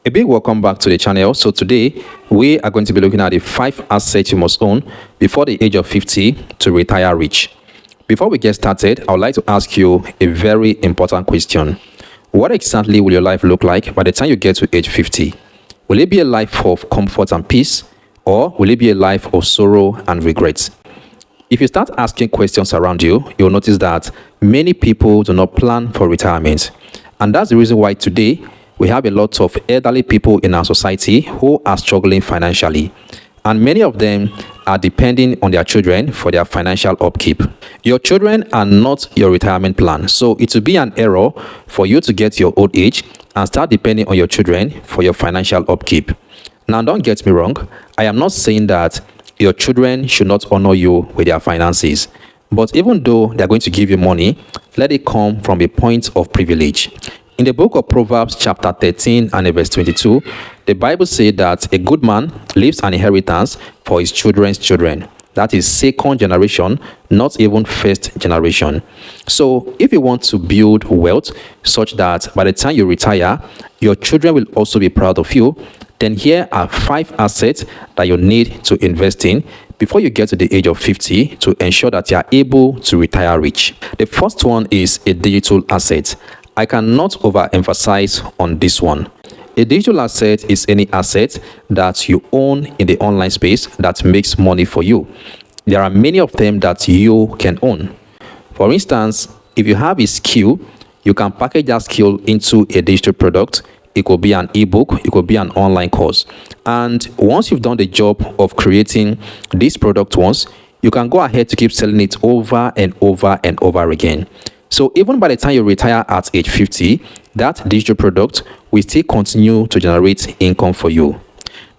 A big welcome back to the channel. So today we are going to be looking at the 5 assets you must own before the age of 50 to retire rich. Before we get started, I would like to ask you a very important question. What exactly will your life look like by the time you get to age 50? Will it be a life of comfort and peace, or will it be a life of sorrow and regret? If you start asking questions around you, you'll notice that many people do not plan for retirement. And that's the reason why today we have a lot of elderly people in our society who are struggling financially. And many of them are depending on their children for their financial upkeep. Your children are not your retirement plan. So it will be an error for you to get to your old age and start depending on your children for your financial upkeep. Now, don't get me wrong. I am not saying that your children should not honor you with their finances. But even though they're going to give you money, let it come from a point of privilege. In the book of Proverbs chapter 13 and verse 22, the Bible says that a good man leaves an inheritance for his children's children. That is second generation, not even first generation. So if you want to build wealth such that by the time you retire, your children will also be proud of you, then here are 5 assets that you need to invest in before you get to the age of 50 to ensure that you are able to retire rich. The first one is a digital asset. I cannot overemphasize on this one. A digital asset is any asset that you own in the online space that makes money for you. There are many of them that you can own. For instance, if you have a skill, you can package that skill into a digital product. It could be an ebook, it could be an online course. And once you've done the job of creating this product once, you can go ahead to keep selling it over and over and over again. So even by the time you retire at age 50, that digital product will still continue to generate income for you.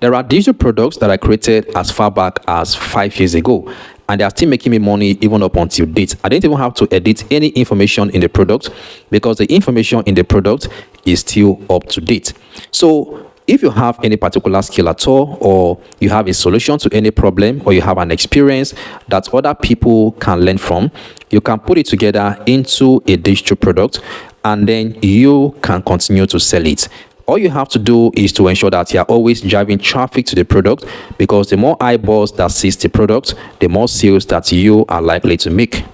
There are digital products that I created as far back as 5 years ago, and they are still making me money even up until date. I didn't even have to edit any information in the product because the information in the product is still up to date. So if you have any particular skill at all, or you have a solution to any problem, or you have an experience that other people can learn from, you can put it together into a digital product and then you can continue to sell it. All you have to do is to ensure that you are always driving traffic to the product, because the more eyeballs that sees the product, the more sales that you are likely to make.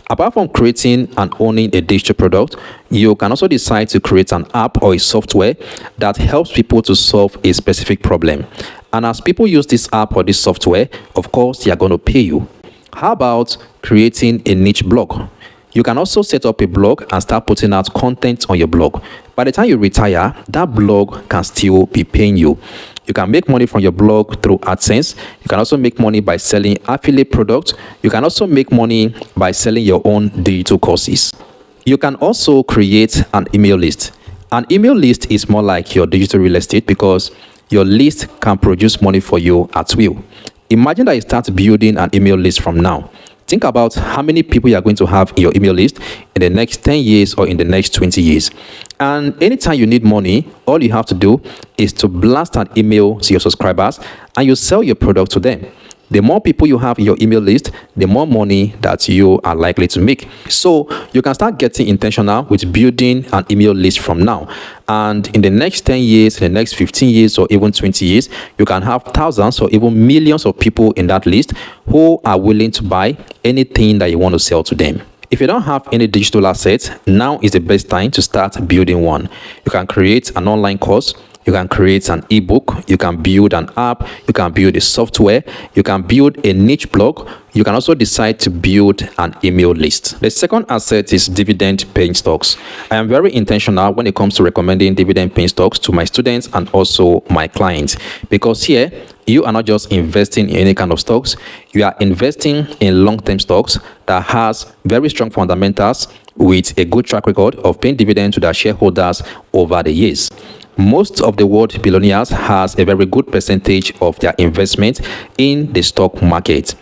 Apart from creating and owning a digital product, you can also decide to create an app or a software that helps people to solve a specific problem. And as people use this app or this software, of course, they are going to pay you. How about creating a niche blog? You can also set up a blog and start putting out content on your blog. By the time you retire, that blog can still be paying you. You can make money from your blog through AdSense. You can also make money by selling affiliate products. You can also make money by selling your own digital courses. You can also create an email list. An email list is more like your digital real estate, because your list can produce money for you at will. Imagine that you start building an email list from now. Think about how many people you are going to have in your email list in the next 10 years or in the next 20 years. And anytime you need money, all you have to do is to blast an email to your subscribers and you sell your product to them. The more people you have in your email list, the more money that you are likely to make. So you can start getting intentional with building an email list from now. And in the next 10 years, in the next 15 years, or even 20 years, you can have thousands or even millions of people in that list who are willing to buy anything that you want to sell to them. If you don't have any digital assets, now is the best time to start building one. You can create an online course. You can create an ebook, you can build an app, you can build a software, you can build a niche blog, you can also decide to build an email list. The second asset is dividend paying stocks. I am very intentional when it comes to recommending dividend paying stocks to my students and also my clients, because here you are not just investing in any kind of stocks, you are investing in long-term stocks that has very strong fundamentals with a good track record of paying dividends to their shareholders over the years. Most of the world billionaires has a very good percentage of their investment in the stock market.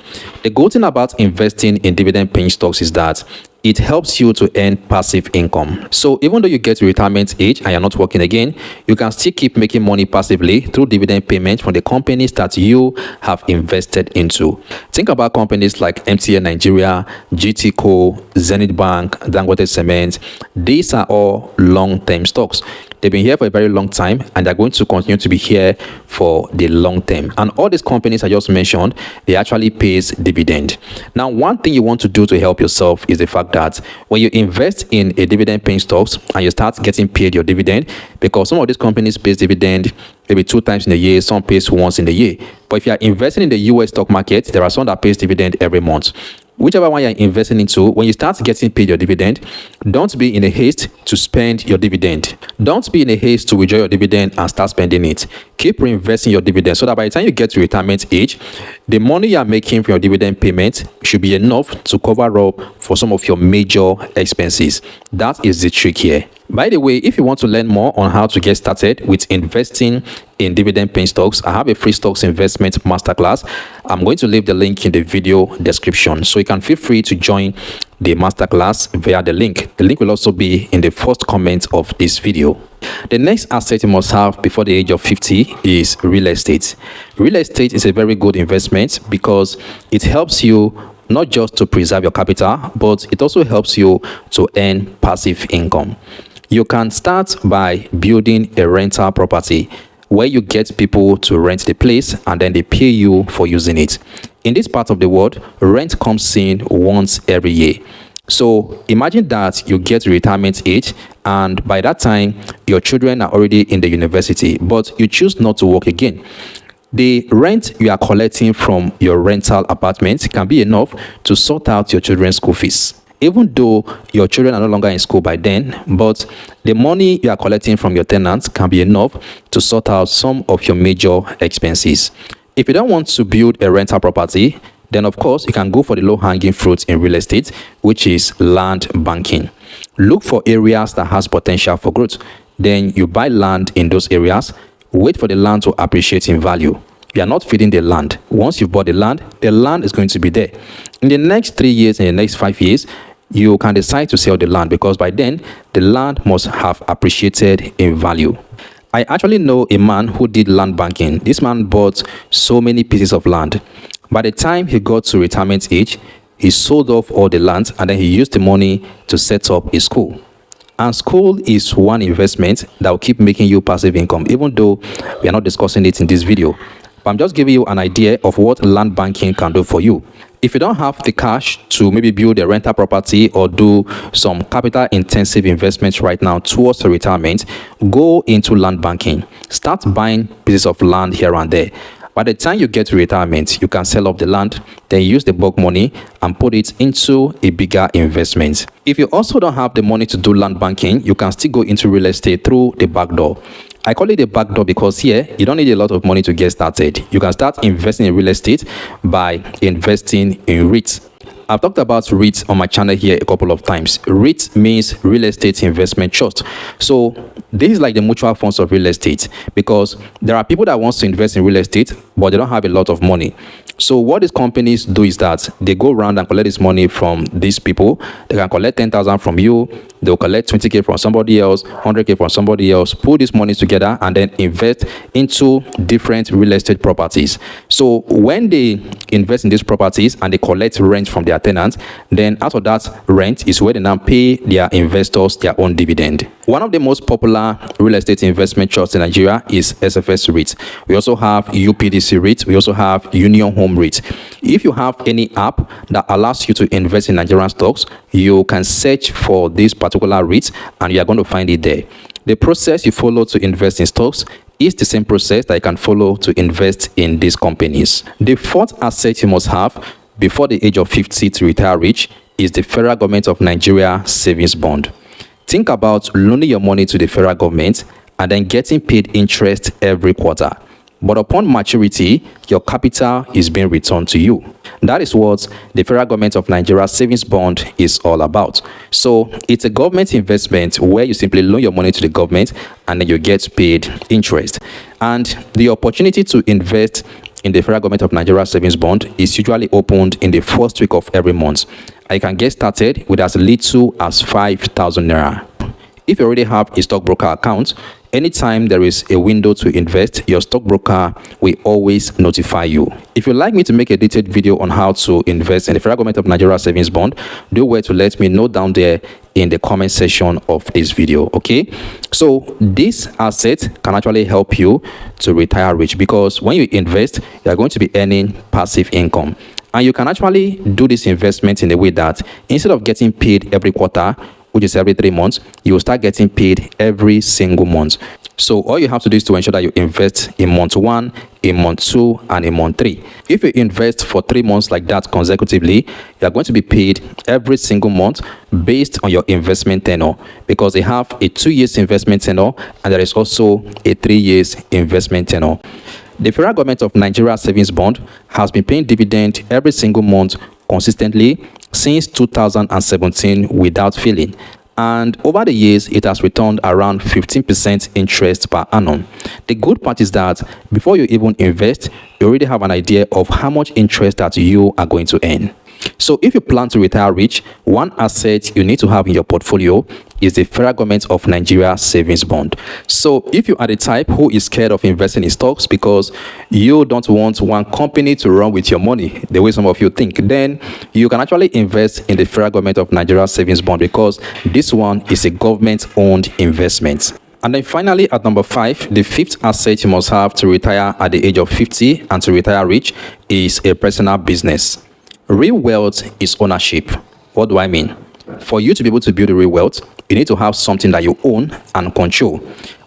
The good thing about investing in dividend paying stocks is that it helps you to earn passive income. So even though you get to retirement age and you're not working again, you can still keep making money passively through dividend payment from the companies that you have invested into. Think about companies like MTN Nigeria, GTCO, Zenith Bank, Dangote Cement. These are all long-term stocks. They've been here for a very long time, and they're going to continue to be here for the long term. And all these companies I just mentioned, they actually pays dividend. Now, one thing you want to do to help yourself is the fact that when you invest in a dividend paying stocks and you start getting paid your dividend, because some of these companies pays dividend maybe 2 times in a year, some pays once in a year. But if you are investing in the US stock market, there are some that pays dividend every month. Whichever one you're investing into, when you start getting paid your dividend, don't be in a haste to spend your dividend. Don't be in a haste to withdraw your dividend and start spending it. Keep reinvesting your dividend so that by the time you get to retirement age, the money you are making from your dividend payment should be enough to cover up for some of your major expenses. That is the trick here. By the way, if you want to learn more on how to get started with investing in dividend paying stocks, I have a free stocks investment masterclass. I'm going to leave the link in the video description, so you can feel free to join the masterclass via the link. The link will also be in the first comment of this video. The next asset you must have before the age of 50 is real estate. Real estate is a very good investment because it helps you not just to preserve your capital, but it also helps you to earn passive income. You can start by building a rental property where you get people to rent the place and then they pay you for using it. In this part of the world, rent comes in once every year. So imagine that you get to retirement age, and by that time your children are already in the university, but you choose not to work again. The rent you are collecting from your rental apartment can be enough to sort out your children's school fees, even though your children are no longer in school by then. But the money you are collecting from your tenants can be enough to sort out some of your major expenses. If you don't want to build a rental property, then of course you can go for the low-hanging fruit in real estate, which is land banking. Look for areas that has potential for growth. Then you buy land in those areas. Wait for the land to appreciate in value. You are not feeding the land. Once you've bought the land is going to be there. In the next 3 years, in the next 5 years, you can decide to sell the land, because by then the land must have appreciated in value. I actually know a man who did land banking. This man bought so many pieces of land. By the time he got to retirement age, he sold off all the land and then he used the money to set up a school. And school is one investment that will keep making you passive income, even though we are not discussing it in this video. But I'm just giving you an idea of what land banking can do for you. If you don't have the cash to maybe build a rental property or do some capital intensive investments right now towards the retirement, go into land banking. Start buying pieces of land here and there. By the time you get to retirement, you can sell off the land, then use the bulk money and put it into a bigger investment. If you also don't have the money to do land banking, you can still go into real estate through the back door. I call it the back door because here you don't need a lot of money to get started. You can start investing in real estate by investing in REITs. I've talked about REITs on my channel here a couple of times. REIT means real estate investment trust. So this is like the mutual funds of real estate, because there are people that want to invest in real estate but they don't have a lot of money. So what these companies do is that they go around and collect this money from these people. They can collect 10,000 from you, they'll collect 20k from somebody else, 100k from somebody else, put this money together and then invest into different real estate properties. So when they invest in these properties and they collect rent from their tenants, then out of that rent is where they now pay their investors their own dividend. One of the most popular real estate investment trusts in Nigeria is SFS REIT. We also have UPDC REIT. We also have Union Home REIT. If you have any app that allows you to invest in Nigerian stocks, you can search for this particular REIT and you are going to find it there. The process you follow to invest in stocks is the same process that you can follow to invest in these companies. The fourth asset you must have before the age of 50 to retire rich is the federal government of Nigeria savings bond. Think about loaning your money to the federal government and then getting paid interest every quarter. But upon maturity, your capital is being returned to you. That is what the federal government of Nigeria savings bond is all about. So it's a government investment where you simply loan your money to the government and then you get paid interest. And the opportunity to invest in the federal government of Nigeria savings bond is usually opened in the first week of every month. I can get started with as little as 5,000 naira. If you already have a stockbroker account, anytime there is a window to invest, your stockbroker will always notify you. If you'd like me to make a detailed video on how to invest in the federal government of Nigeria savings bond, do well to let me know down there in the comment section of this video. Okay, so this asset can actually help you to retire rich, because when you invest, you are going to be earning passive income. And you can actually do this investment in a way that instead of getting paid every quarter, which is every 3 months, you will start getting paid every single month. So all you have to do is to ensure that you invest in month 1, in month 2, and in month 3. If you invest for 3 months like that consecutively, you are going to be paid every single month based on your investment tenure, because they have a 2 years investment tenure and there is also a 3 years investment tenure. The federal government of Nigeria savings bond has been paying dividend every single month consistently since 2017 without failing. And over the years, it has returned around 15% interest per annum. The good part is that before you even invest, you already have an idea of how much interest that you are going to earn. So if you plan to retire rich, one asset you need to have in your portfolio is the federal government of Nigeria savings bond. So if you are the type who is scared of investing in stocks because you don't want one company to run with your money the way some of you think, then you can actually invest in the federal government of Nigeria savings bond, because this one is a government-owned investment. And then finally, at number 5, the fifth asset you must have to retire at the age of 50 and to retire rich is a personal business. Real wealth is ownership. What do I mean? For you to be able to build a real wealth, you need to have something that you own and control.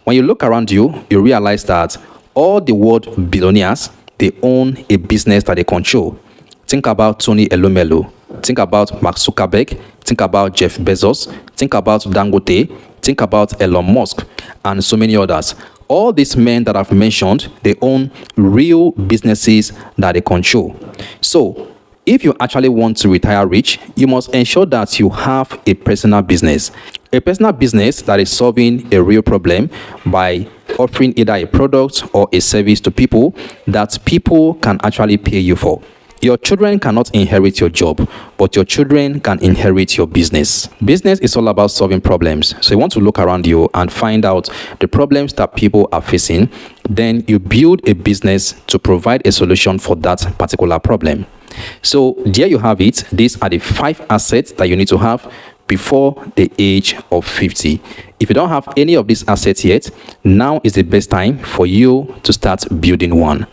When you look around you, you realize that all the world billionaires, they own a business that they control. Think about Tony Elumelu. Think about Mark Zuckerberg. Think about Jeff Bezos. Think about Dangote. Think about Elon Musk and so many others. All these men that I've mentioned, they own real businesses that they control. So if you actually want to retire rich, you must ensure that you have a personal business. A personal business that is solving a real problem by offering either a product or a service to people that people can actually pay you for. Your children cannot inherit your job, but your children can inherit your business. Business is all about solving problems. So you want to look around you and find out the problems that people are facing. Then you build a business to provide a solution for that particular problem. So there you have it. These are the 5 assets that you need to have before the age of 50. If you don't have any of these assets yet, now is the best time for you to start building one.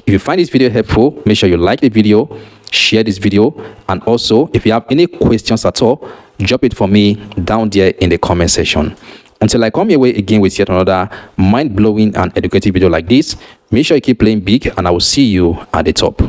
If you find this video helpful, make sure you like the video, share this video, and also if you have any questions at all, drop it for me down there in the comment section. Until I come your way again with yet another mind-blowing and educative video like this, make sure you keep playing big, and I will see you at the top.